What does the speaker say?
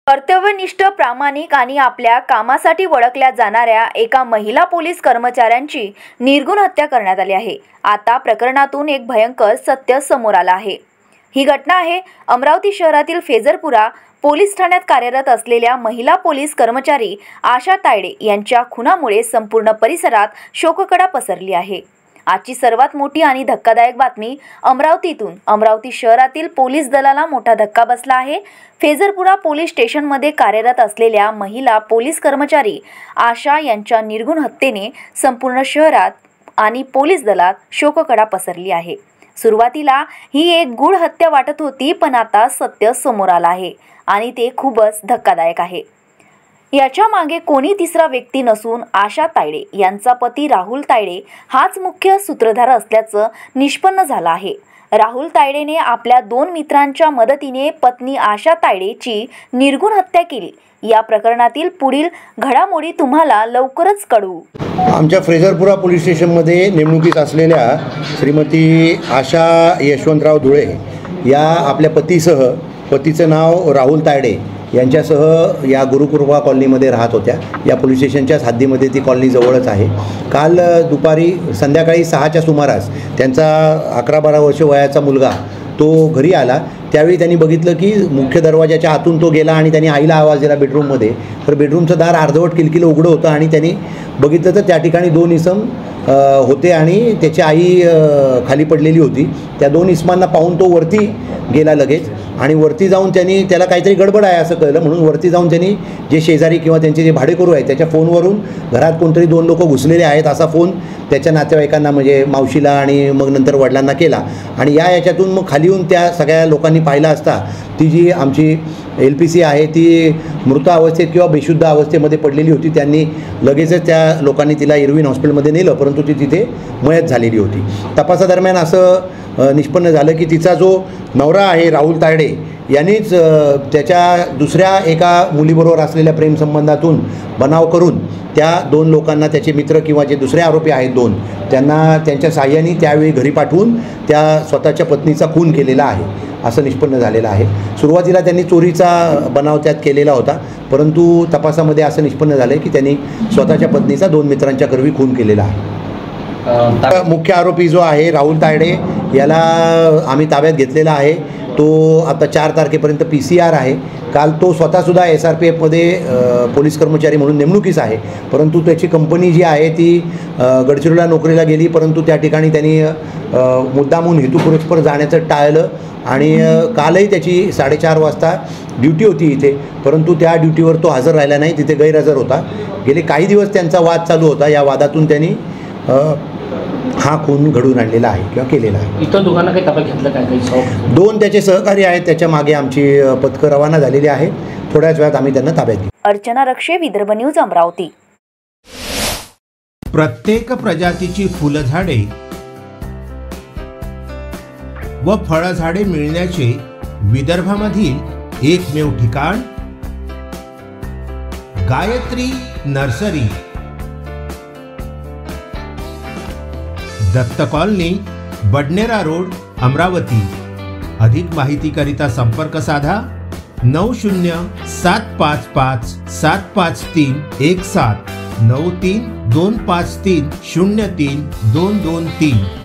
कर्तव्यनिष्ठ, प्रामाणिक आणि आपल्या कामासाठी ओळखल्या जाणाऱ्या एका महिला पोलीस कर्मचाऱ्यांची निर्घृण हत्या करण्यात आली आहे। आता प्रकरणातून एक भयंकर सत्य समोर आलं आहे। ही घटना आहे अमरावती शहरातील फेजरपुरा पोलीस ठाण्यात कार्यरत असलेल्या महिला पोलीस कर्मचारी आशा तायडे यांच्या खुनामुळे संपूर्ण परिसरात शोककळा पसरली आहे। आजची सर्वात मोठी आणि धक्कादायक बातमी अमरावतीतून। अमरावती शहरातील पोलीस दलाला मोठा धक्का बसला आहे। फेजरपुरा पोलीस स्टेशनमध्ये कार्यरत असलेल्या महिला पोलीस कर्मचारी आशा यांच्या निर्घृण हत्येने संपूर्ण शहरात आणि पोलीस दलात शोककळा पसरली आहे। सुरुवातीला ही एक गूढ हत्या वाटत होती, पण आता सत्य समोर आलं आहे आणि ते खूपच धक्कादायक आहे। याच्या मागे कोणी तिसरा व्यक्ती नसून आशा तायडे यांचा पती राहुल तायडे हाच मुख्य सूत्रधार असल्याचं निष्पन्न झालं आहे। राहुल तायडेने आपल्या 2 मित्रांच्या मदतीने पत्नी आशा तायडेची निर्घृण हत्या केली। या प्रकरणातील पुढील घडामोडी तुम्हाला लवकरच कळवू। आमच्या फेजरपुरा पोलीस स्टेशनमध्ये नेमणुकीस असलेल्या श्रीमती आशा यशवंतराव धुळे या आपल्या पतीसह, पतीचं नाव राहुल तायडे यांच्यासह या गुरुकृपा कॉलनीमध्ये राहत होत्या। या पोलीस स्टेशनच्याच हद्दीमध्ये ती कॉलनी जवळच आहे। काल दुपारी संध्याकाळी 6च्या सुमारास त्यांचा 11-12 वर्ष वयाचा मुलगा तो घरी आला। त्यावेळी त्यांनी बघितलं की मुख्य दरवाजाच्या आतून तो गेला आणि त्यांनी आईला आवाज दिला बेडरूममध्ये, तर बेडरूमचं दार अर्धवट किलकिलं उघडं होतं आणि त्यांनी बघितलं तर त्या ठिकाणी 2 इसम होते आणि त्याची आई खाली पडलेली होती। त्या 2 इसमांना पाहून तो वरती गेला लगेच आणि वरती जाऊन त्यांनी त्याला काहीतरी गडबड आहे असं कळलं, म्हणून वरती जाऊन त्यांनी जे शेजारी किंवा त्यांचे जे भाडेकरू आहेत त्याच्या फोनवरून घरात कोणतरी 2 लोक घुसलेले आहेत असा फोन त्याच्या नातेवाईकांना म्हणजे मावशीला आणि मग नंतर वडिलांना केला आणि याच्यातून मग खाली येऊन त्या सगळ्या लोकांनी पाहिलं असता ती जी आमची LPC आहे ती मृत अवस्थेत किंवा बेशुद्ध अवस्थेमध्ये पडलेली होती। त्यांनी लगेचच त्या लोकांनी तिला इरविन हॉस्पिटलमध्ये नेलं, परंतु ती तिथे मयत झालेली होती। तपासादरम्यान असं निष्पन्न झालं की तिचा जो नवरा आहे राहुल तायडे यांनीच त्याच्या दुसऱ्या एका मुलीबरोबर असलेल्या प्रेमसंबंधातून बनाव करून त्या 2 लोकांना, त्याचे मित्र किंवा जे दुसरे आरोपी आहेत 2, त्यांना त्यांच्या साह्याने त्यावेळी घरी पाठवून त्या स्वतःच्या पत्नीचा खून केलेला आहे असं निष्पन्न झालेलं आहे। सुरुवातीला त्यांनी चोरीचा बनाव त्यात केलेला होता, परंतु तपासामध्ये असं निष्पन्न झालं की त्यांनी स्वतःच्या पत्नीचा 2 मित्रांच्या करवी खून केलेला आहे। मुख्य आरोपी जो आहे राहुल तायडे याला आम्ही ताब्यात घेतलेला आहे। तो आता 4 तारखेपर्यंत PCR आहे। काल तो स्वतःसुद्धा SRPFमध्ये पोलीस कर्मचारी म्हणून नेमणुकीस आहे, परंतु त्याची कंपनी जी आहे ती गडचिरोलीला नोकरीला गेली, परंतु त्या ठिकाणी त्यांनी मुद्दामून हेतुपुरस्पर जाण्याचं टाळलं आणि कालही त्याची 4:30 वाजता ड्युटी होती इथे, परंतु त्या ड्युटीवर तो हजर राहिला नाही, तिथे गैरहजर होता। गेले काही दिवस त्यांचा वाद चालू होता। या वादातून त्यांनी हा खून घडून आणलेला आहे किंवा केलेला आहे। इतर दोघांना काही ताब्यात घेतलं काय? काही 2 त्याचे सहकारी आहेत, त्याच्या मागे आमची पथकं रवाना झालेली आहे। थोड्याच वेळात आम्ही त्यांना ताब्यात घेऊ। अर्चना रक्षे, विदर्भ न्यूज, अमरावती। प्रत्येक प्रजातीची फुलझाडे व फळझाडे मिळण्याचे विदर्भामधील एकमेव ठिकाण Gayatri nursery, Datta colony, Badnera road, Amravati. अधिक माहितीकरिता संपर्क साधा 9075575317 9325303223।